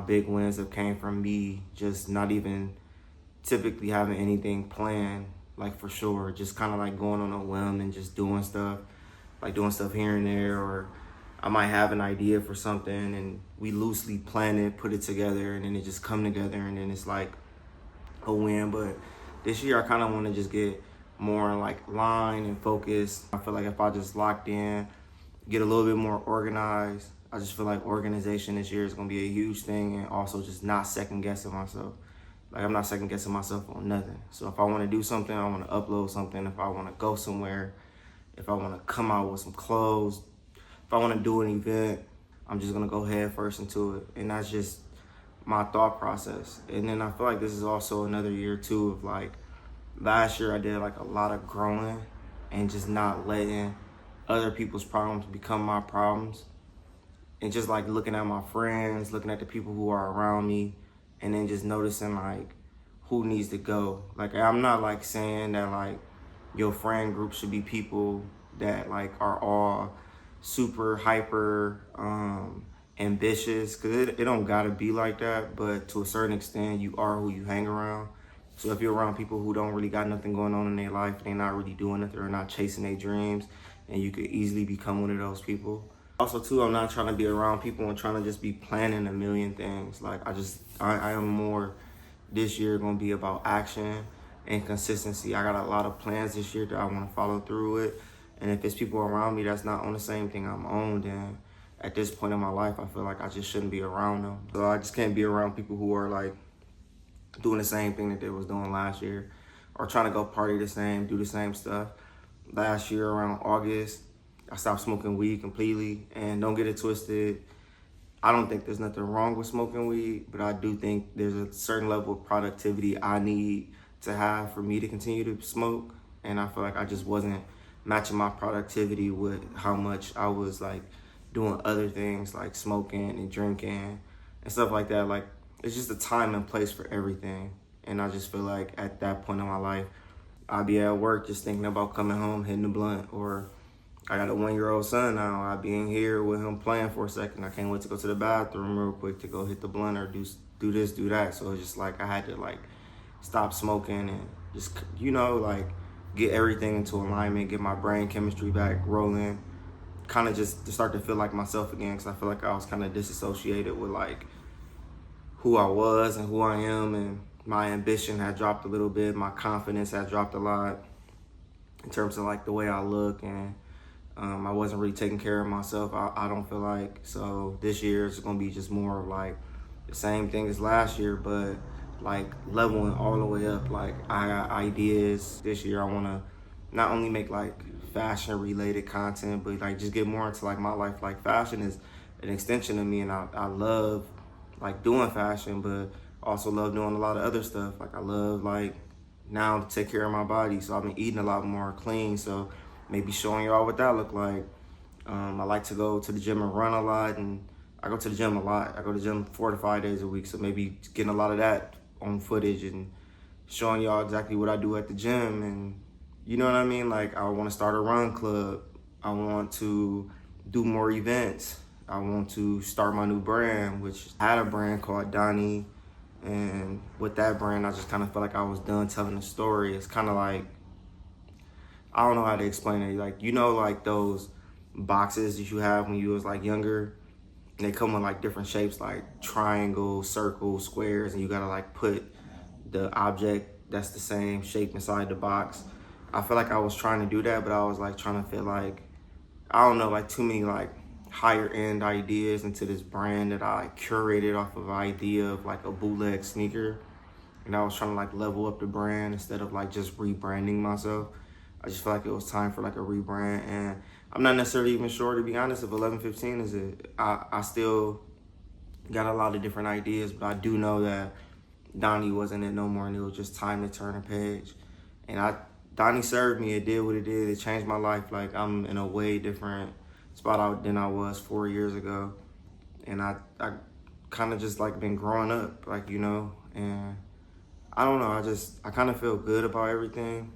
big wins have came from me just not even typically having anything planned, like for sure. Just kind of like going on a whim and just doing stuff, like doing stuff here and there, or I might have an idea for something and we loosely plan it, put it together, and then it just come together and then it's like a win. But this year I kind of want to just get more like line and focus. I feel like if I just locked in, get a little bit more organized, I just feel like organization this year is going to be a huge thing, and also just not second guessing myself. Like I'm not second guessing myself on nothing. So if I want to do something, I want to upload something. If I want to go somewhere, if I want to come out with some clothes, if I want to do an event, I'm just going to go head first into it. And that's just my thought process. And then I feel like this is also another year too of like, last year I did like a lot of growing and just not letting other people's problems become my problems. And just like looking at my friends, looking at the people who are around me, and then just noticing like who needs to go. Like I'm not like saying that like your friend group should be people that like are all super hyper ambitious, because it don't gotta be like that, but to a certain extent you are who you hang around. So if you're around people who don't really got nothing going on in their life, they're not really doing nothing or not chasing their dreams, and you could easily become one of those people. Also too, I'm not trying to be around people and trying to just be planning a million things. Like I am more this year gonna be about action and consistency. I got a lot of plans this year that I wanna follow through with. And if it's people around me that's not on the same thing I'm on, then at this point in my life, I feel like I just shouldn't be around them. So I just can't be around people who are like doing the same thing that they was doing last year, or trying to go party the same, do the same stuff. Last year around August, I stopped smoking weed completely, and don't get it twisted. I don't think there's nothing wrong with smoking weed, but I do think there's a certain level of productivity I need to have for me to continue to smoke. And I feel like I just wasn't matching my productivity with how much I was like doing other things like smoking and drinking and stuff like that. Like it's just a time and place for everything. And I just feel like at that point in my life, I'd be at work just thinking about coming home, hitting the blunt, or I got a 1-year-old son now. I'd be in here with him playing for a second. I can't wait to go to the bathroom real quick to go hit the blunt or do this, do that. So it's just like I had to like stop smoking and just, like get everything into alignment, get my brain chemistry back rolling, kind of just to start to feel like myself again, because I feel like I was kind of disassociated with like who I was and who I am, and my ambition had dropped a little bit. My confidence had dropped a lot in terms of like the way I look, and I wasn't really taking care of myself, I don't feel like. So this year it's gonna be just more of like the same thing as last year, but like leveling all the way up. Like I got ideas this year. I wanna not only make like fashion related content, but like just get more into like my life. Like fashion is an extension of me, and I love like doing fashion, but also love doing a lot of other stuff. Like I love like now to take care of my body, so I've been eating a lot more clean, so maybe showing y'all what that look like. I like to go to the gym and run a lot, and I go to the gym a lot. I go to the gym 4 to 5 days a week, so maybe getting a lot of that on footage and showing y'all exactly what I do at the gym. And you know what I mean? Like I want to start a run club. I want to do more events. I want to start my new brand, which I had a brand called Donnie. And with that brand, I just kind of felt like I was done telling the story. It's kind of like, I don't know how to explain it. Like, like those boxes that you have when you was like younger, and they come with like different shapes, like triangles, circles, squares, and you gotta like put the object that's the same shape inside the box. I feel like I was trying to do that, but I was like trying to fit like, I don't know, like too many like higher end ideas into this brand that I curated off of an idea of like a bootleg sneaker. And I was trying to like level up the brand instead of like just rebranding myself. I just felt like it was time for like a rebrand, and I'm not necessarily even sure, to be honest, if 1115 is it. I still got a lot of different ideas, but I do know that Donnie wasn't it no more, and it was just time to turn a page. And Donnie served me. It did what it did. It changed my life. Like I'm in a way different spot than I was 4 years ago, and I kind of just like been growing up, like and I don't know. I kind of feel good about everything.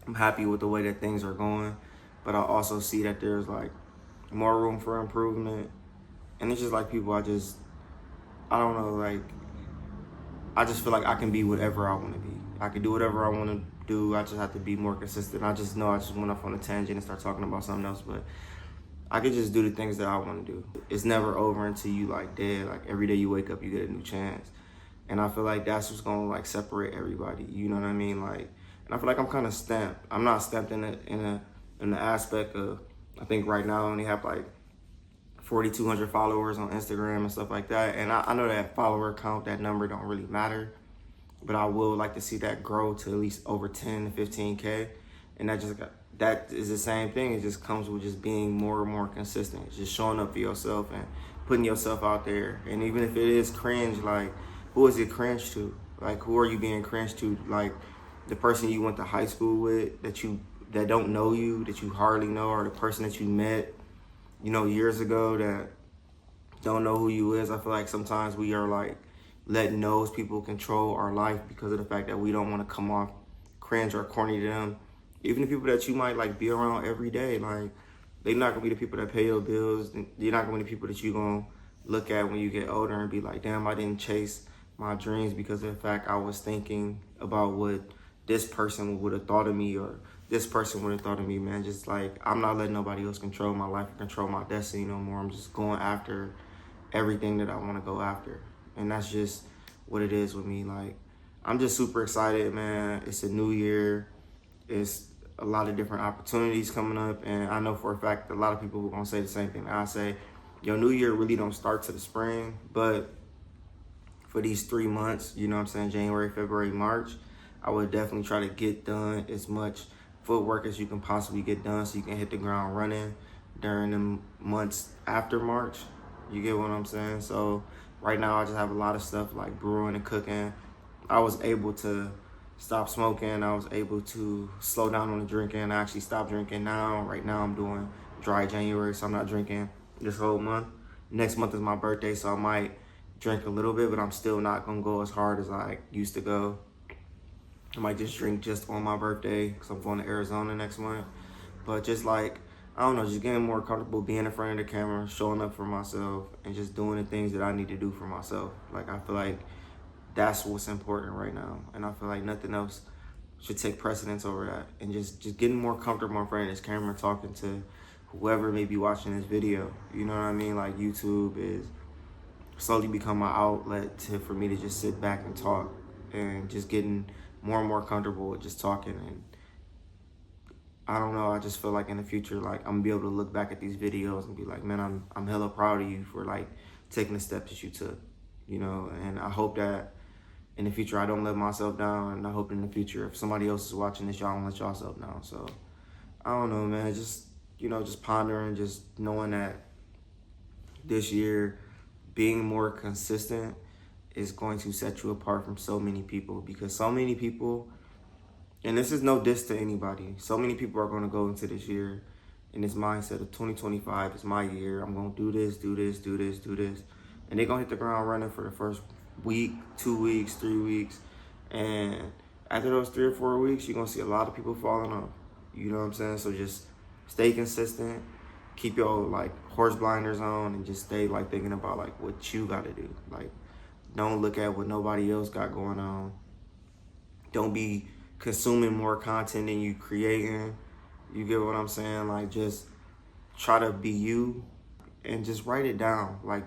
I'm happy with the way that things are going, but I also see that there's like more room for improvement. And it's just like people I don't know, like, I just feel like I can be whatever I want to be. I can do whatever I want to do. I just have to be more consistent. I just know I just went off on a tangent and start talking about something else, but I could just do the things that I want to do. It's never over until you like dead. Like every day you wake up, you get a new chance. And I feel like that's what's gonna like separate everybody. You know what I mean? Like, and I feel like I'm kind of stamped. I'm not stamped in the aspect of, I think right now I only have like 4,200 followers on Instagram and stuff like that. And I know that follower count, that number don't really matter, but I would like to see that grow to at least over 10 to 15K. And that is the same thing. It just comes with just being more and more consistent, just showing up for yourself and putting yourself out there. And even if it is cringe, like, who is it cringe to? Like, who are you being cringe to? Like, the person you went to high school with that don't know you, that you hardly know, or the person that you met, years ago that don't know who you is. I feel like sometimes we are like letting those people control our life because of the fact that we don't want to come off cringe or corny to them. Even the people that you might like be around every day, like, they're not gonna be the people that pay your bills. They're not gonna be the people that you gonna look at when you get older and be like, damn, I didn't chase my dreams because of the fact I was thinking about what this person would have thought of me, or this person would have thought of me, man. Just like, I'm not letting nobody else control my life or control my destiny no more. I'm just going after everything that I want to go after. And that's just what it is with me. Like, I'm just super excited, man. It's a new year. It's a lot of different opportunities coming up. And I know for a fact that a lot of people are going to say the same thing that I say. Your new year really don't start to the spring, but for these 3 months, you know what I'm saying, January, February, March, I would definitely try to get done as much footwork as you can possibly get done so you can hit the ground running during the months after March. You get what I'm saying? So right now I just have a lot of stuff like brewing and cooking. I was able to stop smoking. I was able to slow down on the drinking. I actually stopped drinking now. Right now I'm doing dry January, so I'm not drinking this whole month. Next month is my birthday, so I might drink a little bit, but I'm still not gonna go as hard as I used to go. I might just drink just on my birthday because I'm going to Arizona next month. But just like, I don't know, just getting more comfortable being in front of the camera, showing up for myself, and just doing the things that I need to do for myself. Like, I feel like that's what's important right now. And I feel like nothing else should take precedence over that. And just getting more comfortable in front of this camera, talking to whoever may be watching this video. You know what I mean? Like, YouTube is slowly become my outlet for me to just sit back and talk, and just getting more and more comfortable with just talking. And I don't know, I just feel like in the future, like, I'm gonna be able to look back at these videos and be like, man, I'm hella proud of you for like taking the steps that you took, and I hope that in the future I don't let myself down, and I hope in the future if somebody else is watching this, y'all don't let yourself down. So I don't know, man, just pondering, just knowing that this year being more consistent is going to set you apart from so many people, because so many people, and this is no diss to anybody, so many people are going to go into this year in this mindset of 2025 is my year. I'm going to do this, do this, do this, do this. And they're going to hit the ground running for the first week, 2 weeks, 3 weeks. And after those 3 or 4 weeks, you're going to see a lot of people falling off. You know what I'm saying? So just stay consistent. Keep your like horse blinders on, and just stay like thinking about like what you got to do. Like, don't look at what nobody else got going on. Don't be consuming more content than you creating. You get what I'm saying? Like, just try to be you and just write it down. Like,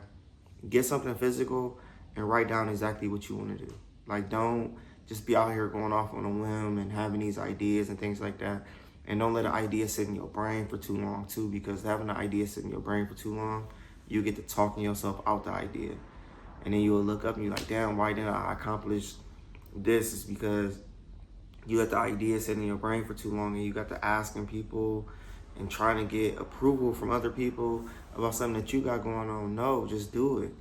get something physical and write down exactly what you want to do. Like, don't just be out here going off on a whim and having these ideas and things like that. And don't let an idea sit in your brain for too long too, because having an idea sit in your brain for too long, you get to talking yourself out the idea. And then you will look up and you're like, damn, why didn't I accomplish this? It's because you let the idea sit in your brain for too long, and you got to asking people and trying to get approval from other people about something that you got going on. No, just do it.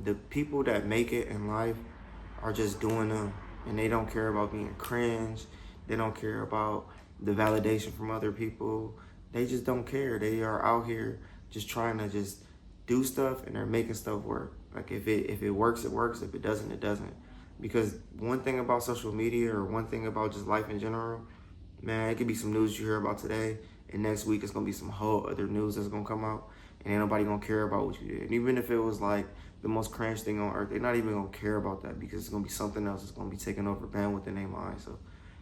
The people that make it in life are just doing them, and they don't care about being cringe. They don't care about the validation from other people. They just don't care. They are out here just trying to just do stuff, and they're making stuff work. Like, if it works, it works. If it doesn't, it doesn't. Because one thing about social media, or one thing about just life in general, man, it could be some news you hear about today, and next week it's gonna be some whole other news that's gonna come out, and ain't nobody gonna care about what you did. And even if it was like the most cringe thing on earth, they're not even gonna care about that because it's gonna be something else that's gonna be taking over bandwidth in their mind. So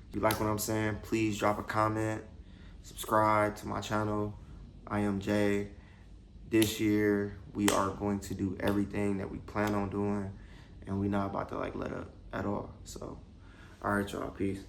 if you like what I'm saying, please drop a comment, subscribe to my channel. I am Jay. This year we are going to do everything that we plan on doing, and we're not about to like let up at all. So all right, y'all, peace.